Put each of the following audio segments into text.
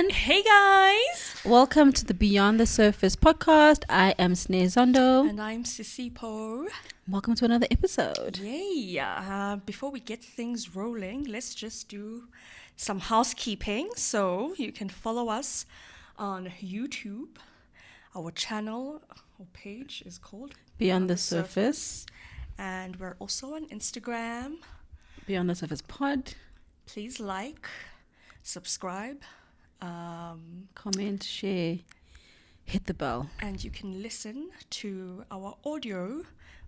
everyone. Hey guys! Welcome to the Beyond the Surface podcast. I am Sneh Zondo. And I'm Sissy Po. Welcome to another episode. Yay! Before we get things rolling, let's just do some housekeeping. So you can follow us on YouTube. Our channel or page is called Beyond the Surface. And we're also on Instagram. Beyond the Surface pod. Please like, subscribe, comment, share, hit the bell. and you can listen to our audio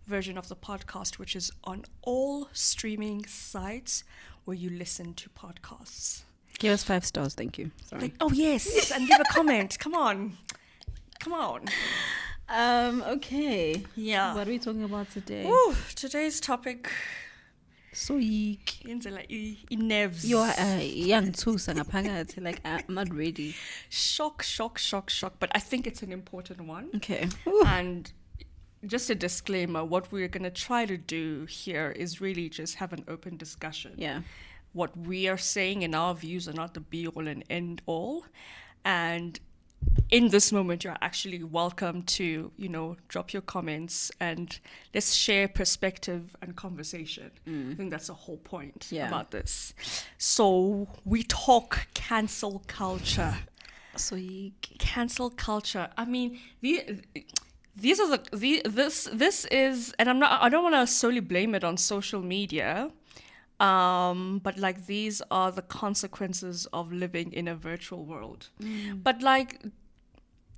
version of the podcast, which is on all streaming sites where you listen to podcasts. Give us 5 stars, thank you. Sorry. Oh yes, and leave a comment. Come on. Okay. Yeah. What are we talking about today? Ooh, today's topic Soik. in nerves. You are young too, ngaphakathi. Like I'm not ready. Shock. But I think it's an important one. Okay. And just a disclaimer, what we're going to try to do here is really just have an open discussion. Yeah. What we are saying in our views are not the be-all and end-all. And in this moment, you're actually welcome to, drop your comments and let's share perspective and conversation. I think that's the whole point about this. So we talk cancel culture. Soik. Cancel culture. I mean, these are this is, and I don't want to solely blame it on social media, but like these are the consequences of living in a virtual world. But like,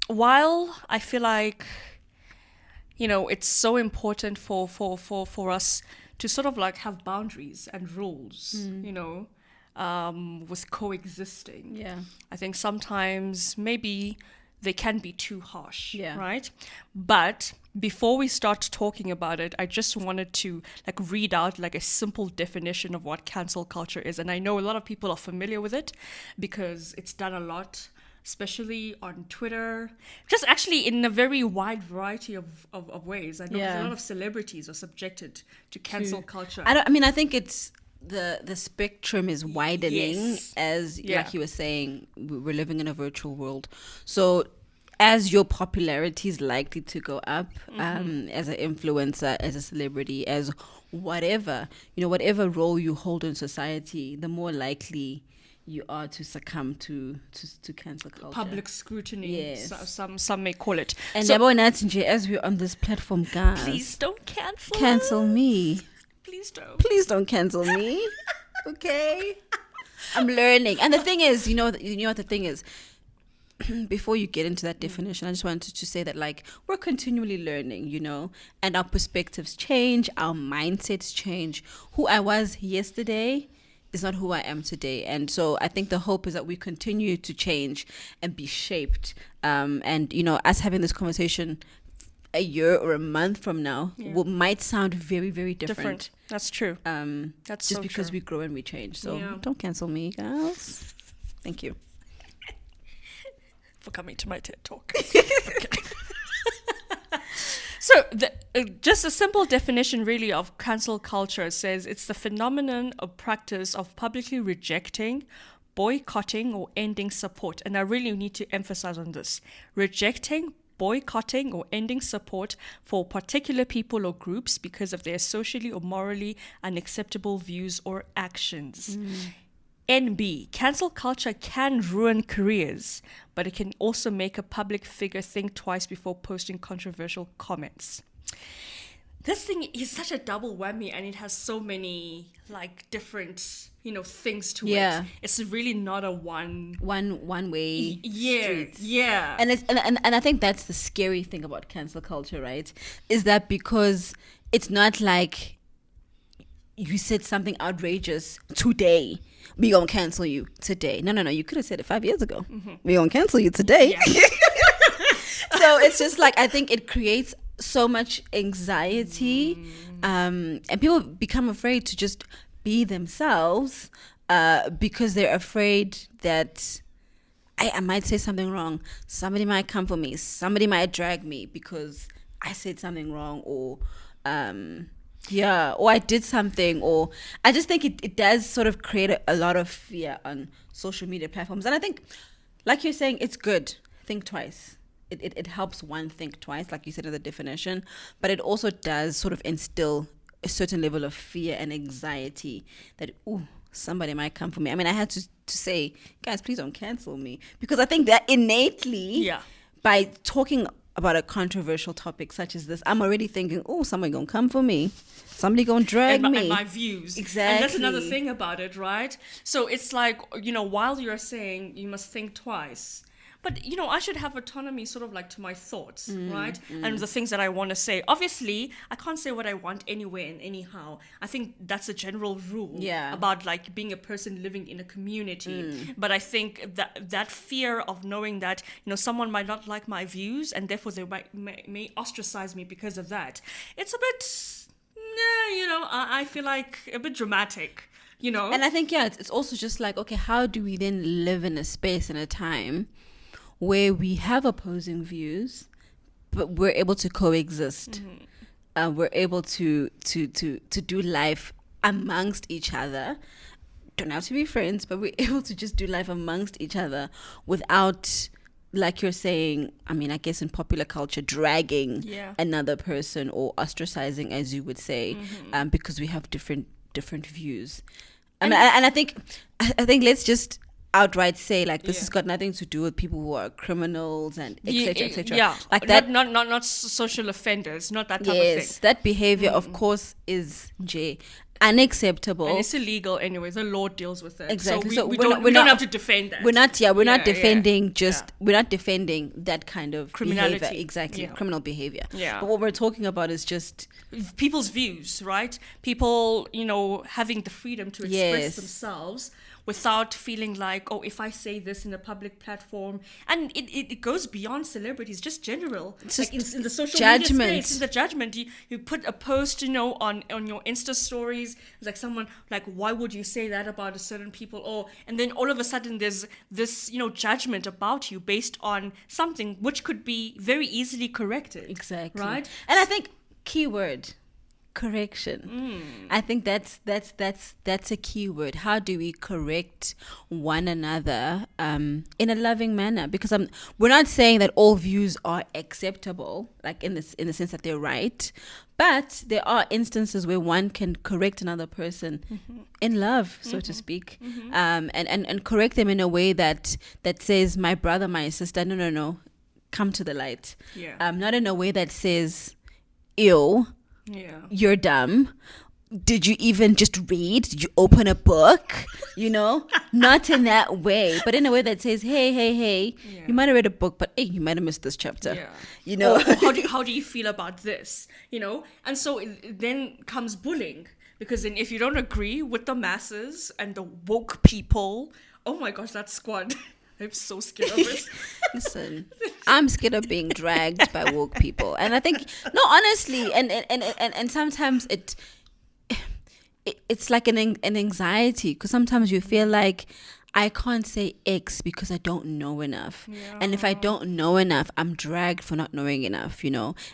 while I feel like, it's so important for us to sort of like have boundaries and rules, with coexisting. Yeah. I think sometimes maybe they can be too harsh, Yeah. right? But before we start talking about it, I just wanted to like read out like a simple definition of what cancel culture is. And I know a lot of people are familiar with it because it's done a lot, especially on Twitter, just actually in a very wide variety of ways. I know there's a lot of celebrities are subjected to cancel culture. I think it's the spectrum is widening. Yes. As like you were saying, we're living in a virtual world. So as your popularity is likely to go up, as an influencer, as a celebrity, as whatever, whatever role you hold in society, the more likely you are to succumb to cancel culture. Public scrutiny, Yes. some may call it. And So, as we're on this platform, guys, please don't cancel cancel us. me. Please Don't cancel me. Okay. I'm learning. And the thing is, what the thing is, before you get into that definition, I just wanted to say that like we're continually learning, and our perspectives change, our mindsets change. Who I was yesterday is not who I am today. And so I think the hope is that we continue to change and be shaped. And, us having this conversation a year or a month from now might sound very, very different. That's true. That's just so because true. we grow and we change. So Yeah. don't cancel me, guys. Thank you. For coming to my TED Talk. Okay. So, just a simple definition really of cancel culture says it's the phenomenon or practice of publicly rejecting, boycotting, or ending support. And I really need to emphasize on this. Rejecting, boycotting, or ending support for particular people or groups because of their socially or morally unacceptable views or actions. NB, cancel culture can ruin careers, but it can also make a public figure think twice before posting controversial comments. This thing is such a double whammy, and it has so many like different, things to it. It's really not a one way street. Yeah. And it's and I think that's the scary thing about cancel culture, right? Is that because it's not like you said something outrageous today, we gonna cancel you today. No. You could have said it 5 years ago. We gonna cancel you today. Yeah. So it's just like, I think it creates so much anxiety, and people become afraid to just be themselves, because they're afraid that I might say something wrong. Somebody might come for me. Somebody might drag me because I said something wrong, or or I did something, or I just think it does sort of create a lot of fear on social media platforms. And I think like you're saying, it's good. Think twice. It helps one think twice, like you said in the definition, but it also does sort of instill a certain level of fear and anxiety that, ooh, somebody might come for me. I mean, I had to say, guys, please don't cancel me, because I think that innately, Yeah. by talking about a controversial topic such as this, I'm already thinking, oh, somebody gonna come for me. Somebody gonna drag And me. my views. Exactly. And that's another thing about it, right? So it's like, while you're saying you must think twice, but, I should have autonomy sort of like to my thoughts, right? And the things that I want to say. Obviously, I can't say what I want anywhere and anyhow. I think that's a general rule about like being a person living in a community. But I think that fear of knowing that, someone might not like my views and therefore they may ostracize me because of that. It's a bit, I feel like a bit dramatic. And I think, it's also just like, okay, how do we then live in a space and a time where we have opposing views, but we're able to coexist? We're able to do life amongst each other. Don't have to be friends, but we're able to just do life amongst each other without, like you're saying, I mean, I guess in popular culture, dragging another person or ostracizing, as you would say, because we have different views. And I think let's just outright say, like, this has got nothing to do with people who are criminals and etc. etc. Yeah, like that. Not social offenders, not that type of thing. Yes, that behavior, of course, is unacceptable. And it's illegal anyway. The law deals with it. Exactly. So we don't have to defend that. We're not defending we're not defending that kind of criminality. Behavior. Exactly. Criminal behavior. Yeah. But what we're talking about is just people's views, right? People, having the freedom to express themselves without feeling like, oh, if I say this in a public platform, and it goes beyond celebrities, just general, it's like just in the social judgment. media space, in the judgment, you put a post, on your Insta stories, it's like someone like, why would you say that about a certain people? Or and then all of a sudden there's this judgment about you based on something which could be very easily corrected. Exactly. Right. And I think keyword correction. I think that's a key word. How do we correct one another in a loving manner? Because we're not saying that all views are acceptable, like in the sense that they're right, but there are instances where one can correct another person in love, so to speak, and correct them in a way that says, my brother, my sister, no, come to the light. Not in a way that says, ew, you're dumb. Did you even just read? Did you open a book? Not in that way, but in a way that says, hey, you might have read a book, but hey, you might have missed this chapter. Or how do you feel about this? And so it then comes bullying, because then if you don't agree with the masses and the woke people, oh my gosh, that squad. I'm so scared of it. Listen, I'm scared of being dragged by woke people, and I think honestly, and sometimes it's like an anxiety, because sometimes you feel like I can't say X because I don't know enough, and if I don't know enough, I'm dragged for not knowing enough,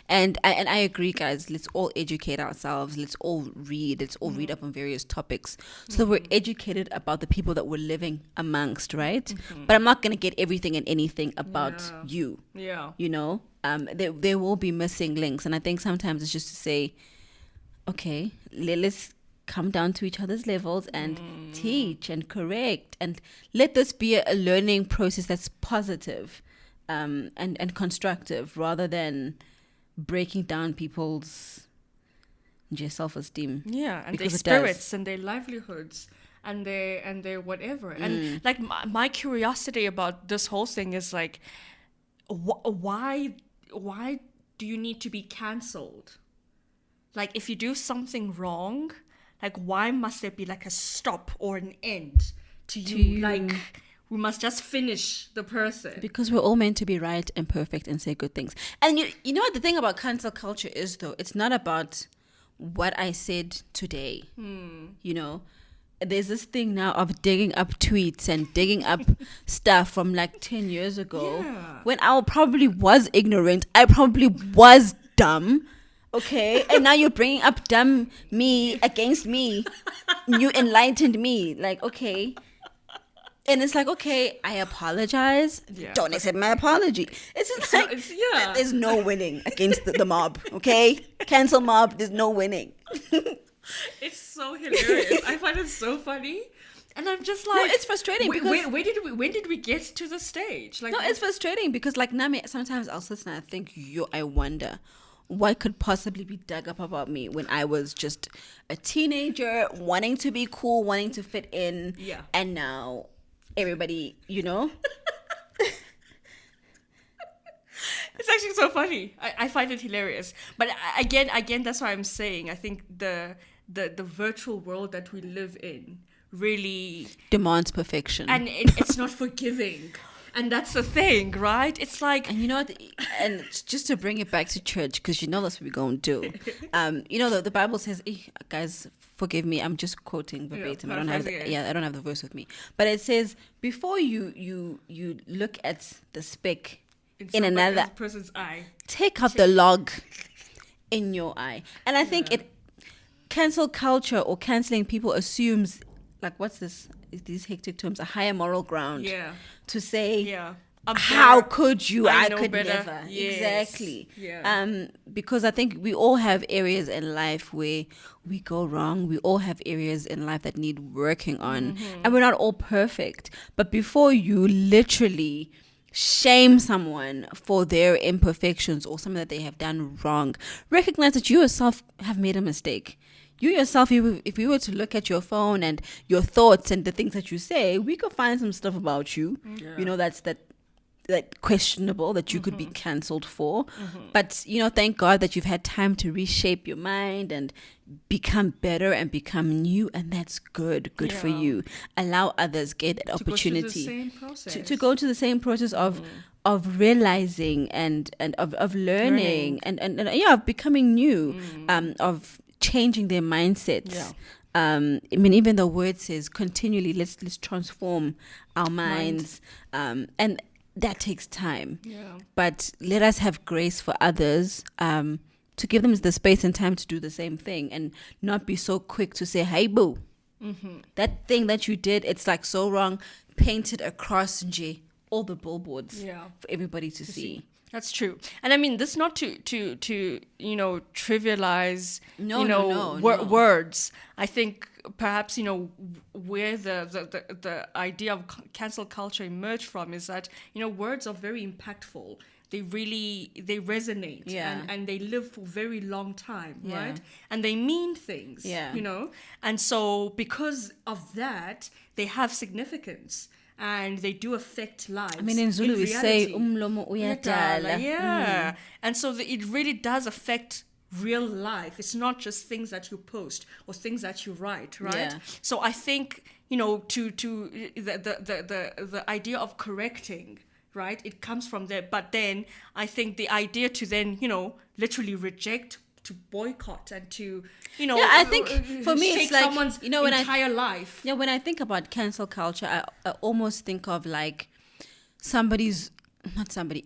And I agree, guys. Let's all educate ourselves. Let's all read. Let's all read up on various topics, so that we're educated about the people that we're living amongst, right? But I'm not gonna get everything and anything about you. There will be missing links, and I think sometimes it's just to say, okay, let's come down to each other's levels and teach and correct, and let this be a learning process that's positive and constructive, rather than breaking down people's self-esteem. And their spirits and their livelihoods and their whatever. And like my curiosity about this whole thing is like, why do you need to be cancelled? Like, if you do something wrong, like, why must there be like a stop or an end to you? Like, we must just finish the person. Because we're all meant to be right and perfect and say good things. And you know what the thing about cancel culture is, though? It's not about what I said today. There's this thing now of digging up tweets and digging up stuff from like 10 years ago. When I probably was ignorant. I probably was dumb. Okay, and now you're bringing up dumb me against me. You enlightened me. Like, okay, And it's like, okay, I apologize. Yeah. Don't accept my apology. It's just So like, yeah. there's no winning against the mob, okay? Cancel mob, there's no winning. It's so hilarious. I find it so funny. And I'm just like, it's frustrating because when did we get to the stage? Like, no, it's frustrating because like Nami, sometimes I'll sit and I think, I wonder what could possibly be dug up about me when I was just a teenager, wanting to be cool, wanting to fit in. Yeah. And now everybody, It's actually so funny. I find it hilarious. But again, that's why I'm saying I think the virtual world that we live in really demands perfection. and it's not forgiving. And that's the thing, right? It's like, And and just to bring it back to church, because that's what we're going to do. The Bible says, guys, forgive me, I'm just quoting verbatim. I don't have the verse with me. But it says, before you look at the speck in another person's eye, take out the log in your eye. And I think cancel culture or canceling people assumes, like, what's this? These hectic terms, a higher moral ground. Yeah. To say, yeah. How could you? I know could better. never. Yes. Exactly. Yeah. Because I think we all have areas in life where we go wrong. We all have areas in life that need working on. And we're not all perfect. But before you literally shame someone for their imperfections or something that they have done wrong, recognize that you yourself have made a mistake. You yourself, if we were to look at your phone and your thoughts and the things that you say, we could find some stuff about you. Yeah. That's that questionable that you could be cancelled for. But thank God that you've had time to reshape your mind and become better and become new, and that's good for you. Allow others get that opportunity to go to the same process of realizing and of learning and of becoming new, of changing their mindsets. Even the word says continually, let's transform our minds. And that takes time. But let us have grace for others, to give them the space and time to do the same thing, and not be so quick to say, hey boo, that thing that you did, it's like so wrong, painted across all the billboards for everybody to see. That's true. And I mean, this not to trivialize words. I think perhaps where the idea of cancel culture emerged from is that words are very impactful. They resonate, and they live for a very long time, right? And they mean things, and so because of that, they have significance. And they do affect lives. I mean, in Zulu we say umlomo uyadala. And so it really does affect real life. It's not just things that you post or things that you write, right? So I think to the idea of correcting, right? It comes from there. But then I think the idea to then literally reject, to boycott, and to I think for me it's like someone's entire life. When I think about cancel culture, I almost think of like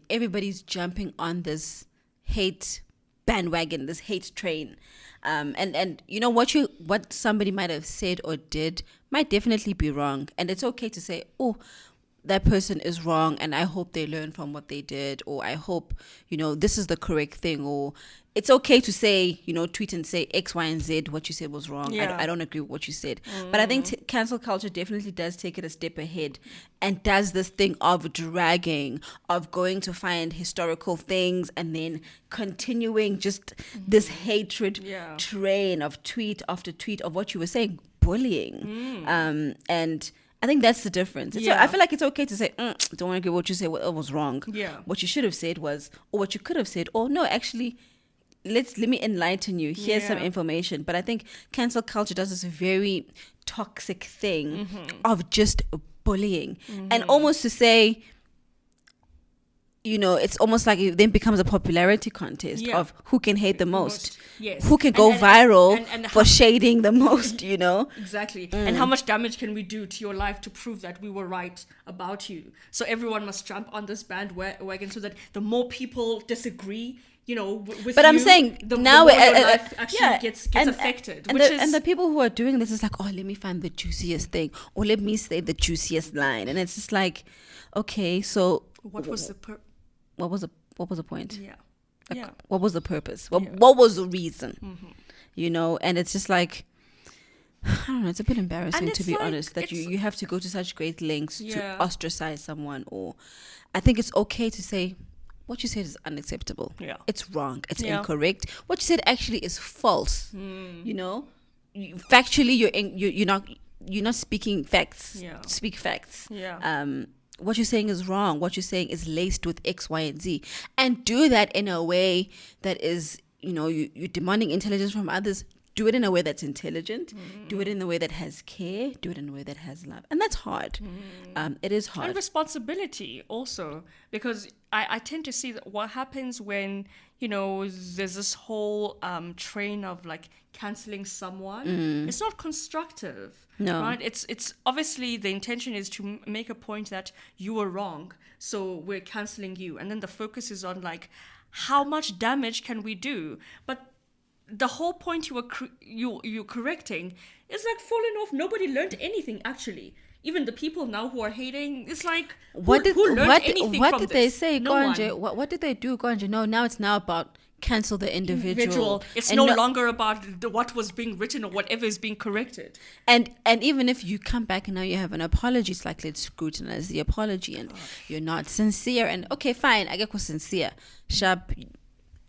everybody's jumping on this hate bandwagon, this hate train, and what somebody might have said or did might definitely be wrong, and it's okay to say, oh, that person is wrong and I hope they learn from what they did, or I hope this is the correct thing, or it's okay to say, tweet and say X, Y, and Z, what you said was wrong. I don't agree with what you said. But I think cancel culture definitely does take it a step ahead and does this thing of dragging, of going to find historical things and then continuing just this hatred train of tweet after tweet of what you were saying, bullying. And I think that's the difference. I feel like it's okay to say, don't want to agree with what you said, what was wrong. What you should have said was, or what you could have said, or no, actually, let me enlighten you. Here's some information. But I think cancel culture does this very toxic thing of just bullying. And almost to say, you know, it's almost like it then becomes a popularity contest Yeah. of who can hate the most, Yes. who can go viral and for shading the most, you know. Exactly. And how much damage can we do to your life to prove that we were right about you? So everyone must jump on this bandwagon so that the more people disagree, you know, with But you, I'm saying the now more your life actually gets and, affected. And, which the, is and the people who are doing this is like, oh, let me find the juiciest thing, or let me say the juiciest line, and it's just like, okay, so what was the what was the point? yeah. Like, Yeah. what was the purpose? What was the reason? You know, and it's just like, I don't know, it's a bit embarrassing, it's to be like, honest, that you have to go to such great lengths Yeah. to ostracize someone. Or I think it's okay to say what you said is unacceptable. Yeah. It's wrong. It's Yeah. incorrect. What you said actually is false. You know, factually, you're not speaking facts. Yeah. Speak facts. Yeah. What you're saying is wrong. What you're saying is laced with X, Y, and Z. And do that in a way that is, you know, you're demanding intelligence from others. Do it in a way that's intelligent. Do it in a way that has care. Do it in a way that has love. And that's hard. It is hard. And responsibility also, because I tend to see that what happens when, you know, there's this whole train of like canceling someone, it's not constructive. No. Right? It's obviously the intention is to make a point that you were wrong, so we're canceling you. And then the focus is on like, how much damage can we do? But the whole point you're correcting is like falling off. Nobody learned anything actually. Even the people now who are hating, it's like who learned anything what from did this? they say, No Gonje? one. What did they do, Gonje? No, now it's now about cancel the individual. It's And no longer about what was being written or whatever is being corrected. And even if you come back and now you have an apology, it's like, let's scrutinize the apology, and you're not sincere. And okay, fine, I get what's sincere. Sharp,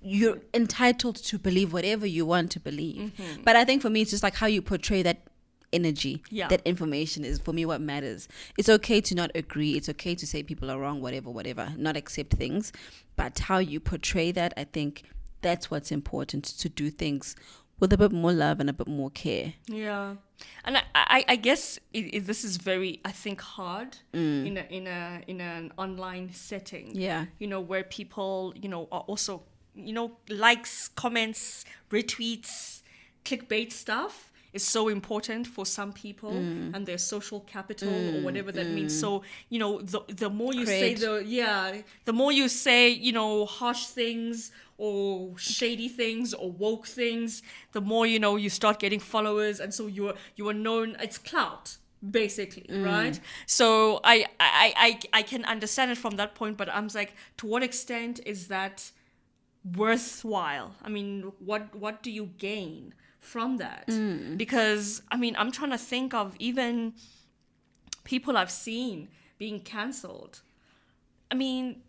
you're entitled to believe whatever you want to believe. But I think for me, it's just like how you portray that energy, that information is for me what matters. It's okay to not agree. It's okay to say people are wrong, whatever, not accept things. But how you portray that, I think that's what's important, to do things with a bit more love and a bit more care. Yeah, and I guess this is very, I think, hard in an online setting. Yeah. You know, where people, you know, are also, you know, likes, comments, retweets, clickbait stuff is so important for some people and their social capital or whatever that means. So, you know, the more you say the more you say, you know, harsh things or shady things or woke things, the more, you know, you start getting followers, and so you are known. It's clout, basically, right? So I can understand it from that point, but I'm like, to what extent is that worthwhile? I mean, what do you gain from that? Because I mean, I'm trying to think of even people I've seen being cancelled. I mean,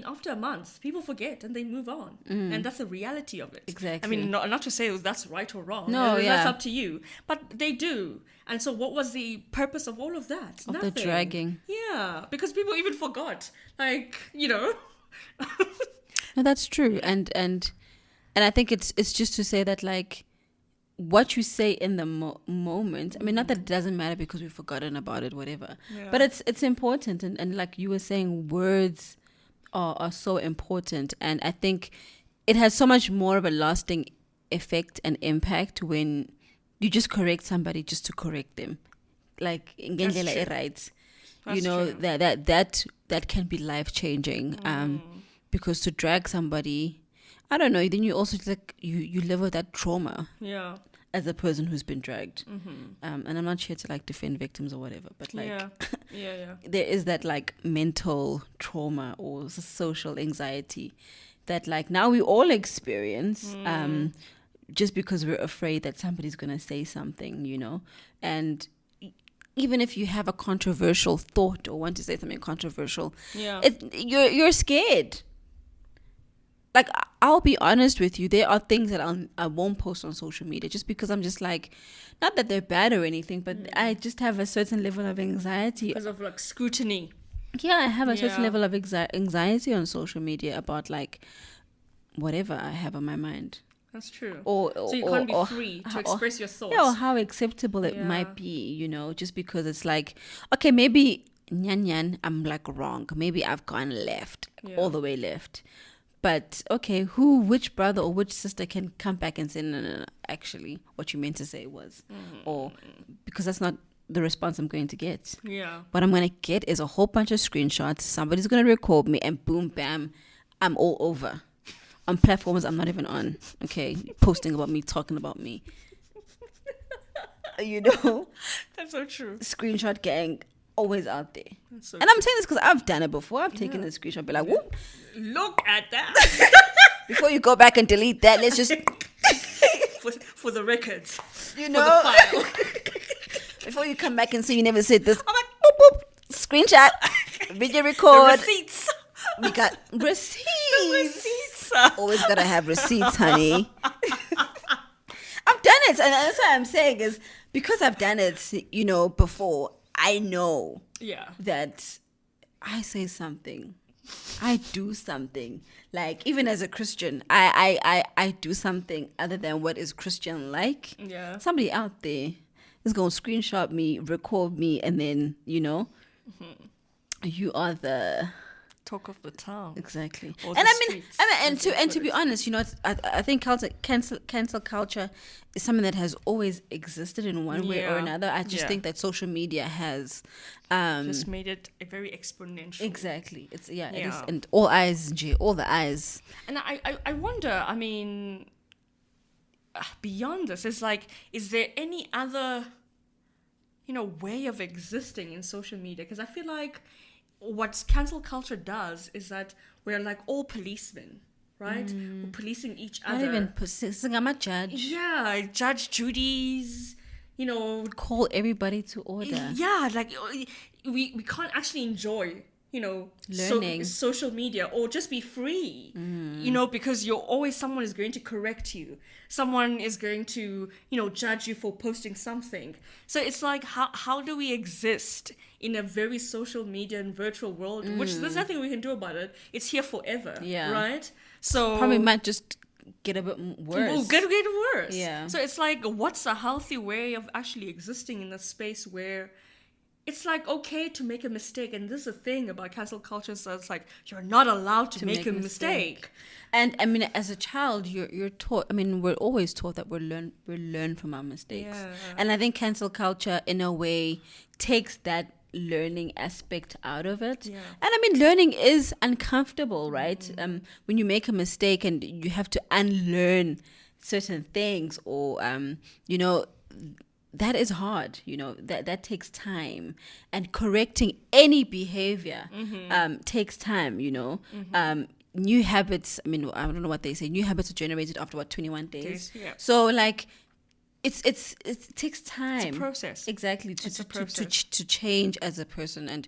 after a month, people forget and they move on, and that's the reality of it. Exactly. I mean, not to say that's right or wrong. No, that's up to you. But they do, and so what was the purpose of all of that? Of Nothing. the dragging. Yeah, because people even forgot. Like, you know. No, that's true. And I think it's just to say that, like, what you say in the moment, I mean, not that it doesn't matter because we've forgotten about it, whatever, but it's important. And like you were saying, words are so important. And I think it has so much more of a lasting effect and impact when you just correct somebody just to correct them. Like, ngendlela right. You know, true. that can be life changing. Because to drag somebody, I don't know, then you also like you live with that trauma. Yeah. As a person who's been dragged. And I'm not here to like defend victims or whatever, but like Yeah. there is that like mental trauma or social anxiety that like now we all experience just because we're afraid that somebody's going to say something, you know. And even if you have a controversial thought or want to say something controversial, you're scared. Like, I'll be honest with you, there are things that I won't post on social media just because I'm just like, not that they're bad or anything, but I just have a certain level of anxiety. Because of like scrutiny. Yeah, I have a certain level of anxiety on social media about like whatever I have on my mind. That's true. So you can't be free to express your thoughts. Yeah, or how acceptable it might be, you know, just because it's like, okay, maybe nyan, I'm like wrong. Maybe I've gone left. all the way left. But okay, which brother or which sister can come back and say, no, actually, what you meant to say was, or because that's not the response I'm going to get. Yeah. What I'm going to get is a whole bunch of screenshots. Somebody's going to record me, and boom, bam, I'm all over on platforms I'm not even on. Okay, posting about me, talking about me. You know, That's so true. screenshot gang always out there. So And I'm saying this because I've done it before. I've taken a screenshot, be like, whoop. Look at that. Before you go back and delete that, let's just, for the records. you For know, the file. before you come back and say you never said this, I'm like, boop, boop, screenshot, video The record. receipts. We got receipts. Receipts. Always gotta have receipts, honey. I've done it, and that's what I'm saying is because I've done it, you know, before. I know Yeah. that I say something, I do something. Like even as a Christian, I do something other than what is Christian like. Yeah. Somebody out there is gonna screenshot me, record me, and then you are the. Talk of the town. Exactly. Or And the I mean, streets, and to be honest, you know, I think cancel culture is something that has always existed in one way or Yeah. another. I just Yeah. think that social media has Just made it a very exponential. exactly. It is, Yeah. and all eyes, G, all the eyes. And I wonder, I mean, beyond this, it's like, is there any other, you know, way of existing in social media? Because I feel like what cancel culture does is that we're like all policemen, right? We're policing each Not other. even possessing. I'm a judge. Yeah, Judge Judy's, you know, Call everybody to order. yeah, like we can't actually enjoy, you know, Learning. social media or just be free, you know, because someone is going to correct you. Someone is going to, you know, judge you for posting something. So it's like, how do we exist in a very social media and virtual world, which there's nothing we can do about it. It's here forever, Yeah. right? So Probably might just get a bit worse. Well, get worse. Yeah. So it's like, what's a healthy way of actually existing in a space where it's like okay to make a mistake? And this is the thing about cancel culture. So it's like you're not allowed to make a mistake. And I mean, as a child, you're taught. I mean, we're always taught that we learn from our mistakes. Yeah. And I think cancel culture, in a way, takes that learning aspect out of it. Yeah. And I mean, learning is uncomfortable, right? When you make a mistake and you have to unlearn certain things, or you know, that is hard. You know, that takes time, and correcting any behavior takes time. You know. New habits, I mean, I don't know what they say. New habits are generated after 21 days. Yeah. So like, it takes time. It's a process. Exactly. It's a process. To change as a person and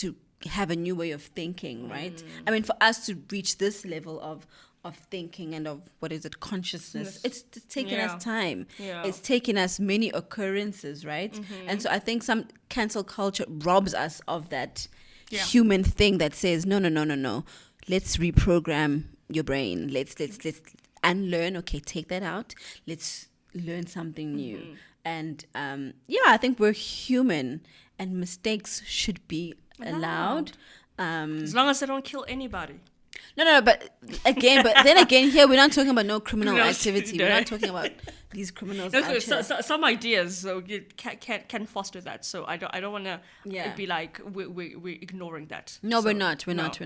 to have a new way of thinking, right? I mean, for us to reach this level of thinking and of consciousness, it's taken us time. Yeah. It's taken us many occurrences, right? And so I think some cancel culture robs us of that human thing that says no, let's reprogram your brain, let's unlearn. Okay, take that out, let's learn something new. And I think we're human and mistakes should be allowed. As long as they don't kill anybody. No, but then again, here we're not talking about no criminal activity. No. We're not talking about these criminals out here. Some ideas can foster that. So I don't want to be like we're ignoring that. No, So, we're not. We're not.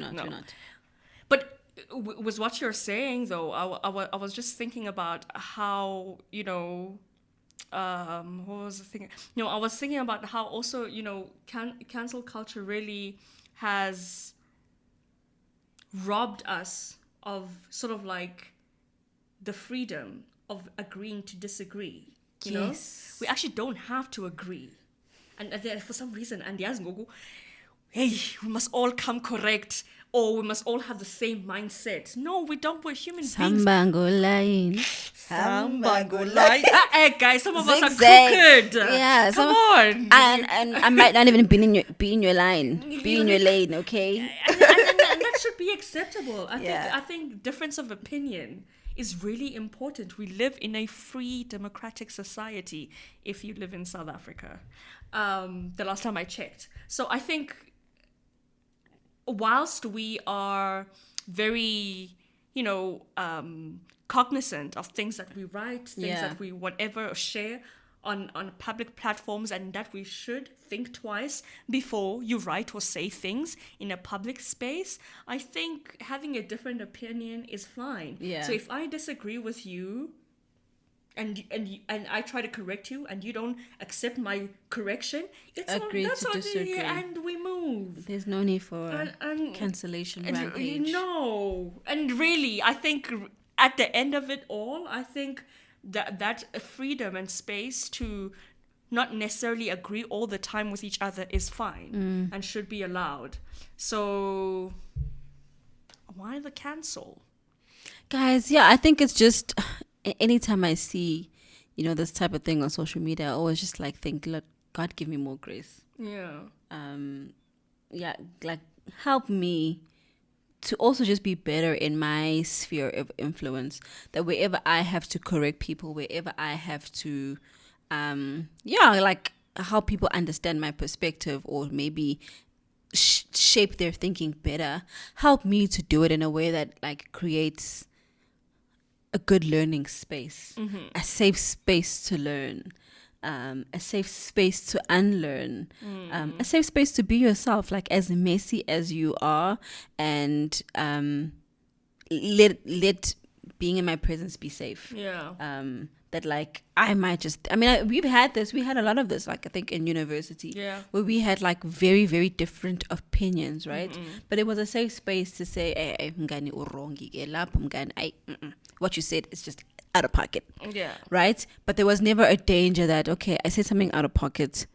But with what you're saying, though, I was just thinking about how, you know, what was the thing? You know, I was thinking about how also, you know, cancel culture really has robbed us of sort of like the freedom of agreeing to disagree. You know, we actually don't have to agree, and then for some reason, and go, hey, we must all come correct, or we must all have the same mindset. No, we don't. We're human beings. Sambango line. Hey, guys, some of us are Zigzag. crooked. Yeah, come on. And I might not even be in your line, be in your lane. Okay. And that should be acceptable. I think difference of opinion is really important. We live in a free democratic society if you live in South Africa. The last time I checked. So I think whilst we are very, cognizant of things that we write, things that we whatever share on public platforms, and that we should think twice before you write or say things in a public space, I think having a different opinion is fine. Yeah. So if I disagree with you, and I try to correct you, and you don't accept my correction, Agree that's to on disagree. and we move. There's no need for And cancellation and rampage. no, and really, I think at the end of it all, I think that freedom and space to not necessarily agree all the time with each other is fine and should be allowed. So why the cancel? Guys, yeah, I think it's just anytime I see, this type of thing on social media, I always just think, look, God, give me more grace. Yeah. Help me to also just be better in my sphere of influence, that wherever I have to correct people, wherever I have to help people understand my perspective, or maybe shape their thinking better, help me to do it in a way that creates a good learning space, a safe space to learn, a safe space to unlearn, a safe space to be yourself, as messy as you are, and let being in my presence be safe. Yeah. That I might just, we had a lot of this, I think in university, where we had very, very different opinions, right? But it was a safe space to say, hey, mngani urongi ke lapho, mngani, what you said is just out of pocket. Yeah. Right? But there was never a danger that, okay, I said something out of pocket,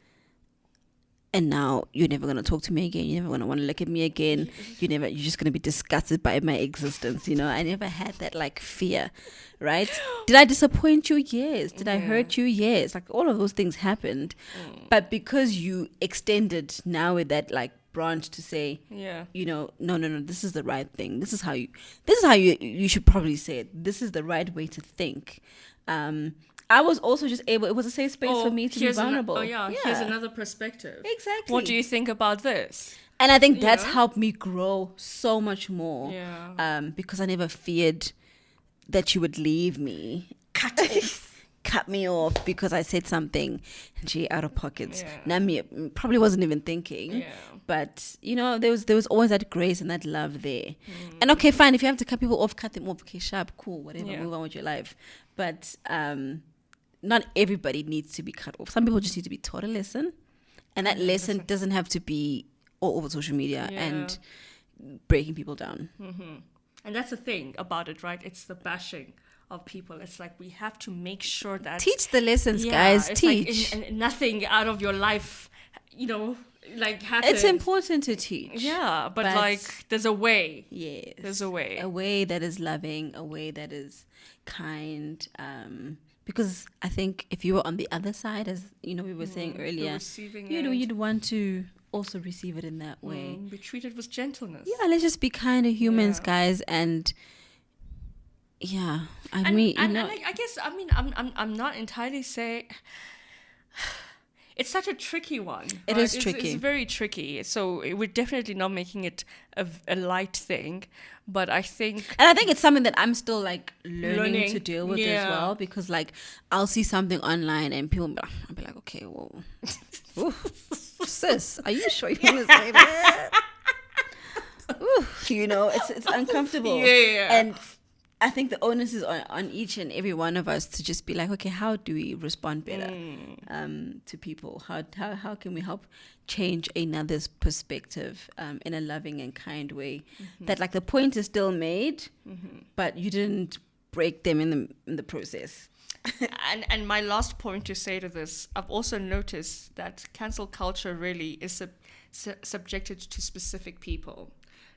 and now you're never going to talk to me again. You're never going to want to look at me again. You're just going to be disgusted by my existence. I never had that fear, right? Did I disappoint you? Yes. Did I hurt you? Yes. All of those things happened. But because you extended now with that branch to say, no, this is the right thing. This is how you should probably say it. This is the right way to think. I was also just able, it was a safe space for me to be vulnerable. Here's another perspective. Exactly. What do you think about this? And I think that's helped me grow so much more. Yeah. Because I never feared that you would leave me. Cut me off because I said something, gee, out of pocket. Nami probably wasn't even thinking. Yeah. But, there was always that grace and that love there. And okay, fine, if you have to cut people off, cut them off. Okay, sharp, cool, whatever, move on with your life. But not everybody needs to be cut off. Some people just need to be taught a lesson. And that lesson doesn't have to be all over social media and breaking people down. And that's the thing about it, right? It's the bashing of people. It's we have to make sure that... Teach the lessons, guys. Teach. Nothing out of your life, happens. It's important to teach. Yeah, but there's a way. Yes. There's a way. A way that is loving, a way that is kind. Because I think if you were on the other side, as we were saying earlier, you'd want to also receive it in that way. Be treated with gentleness. Yeah, let's just be kind of humans, guys, and I guess I'm not entirely saying. It's such a tricky one. It is tricky. It's very tricky. So we're definitely not making it a light thing, but I think... And I think it's something that I'm still learning to deal with as well, because I'll see something online and people I'll be like, okay, whoa. Ooh, sis, are you sure you want to say that? Ooh, it's uncomfortable. Yeah. And I think the onus is on each and every one of us to just be like, okay, how do we respond better to people? How can we help change another's perspective in a loving and kind way? That the point is still made, but you didn't break them in the process. and my last point to say to this, I've also noticed that cancel culture really is subjected to specific people,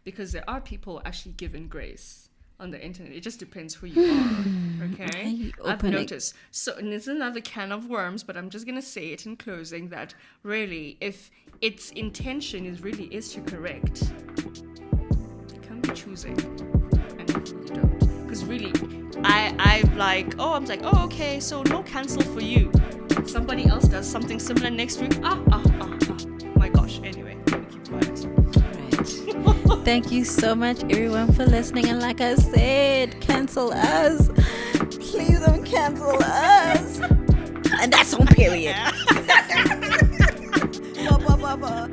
because there are people actually given grace on the internet. It just depends who you are. Okay, I've noticed. So, and it's another can of worms, but I'm just gonna say it in closing that really, if its intention is to correct, you can be choosing, and you don't. Because really, I'm like, oh, okay, so no cancel for you. Somebody else does something similar next week. My gosh. Anyway, let me keep quiet. Right. Thank you so much, everyone, for listening. And like I said, cancel us. Please don't cancel us. And that's on period. Ba, ba, ba, ba.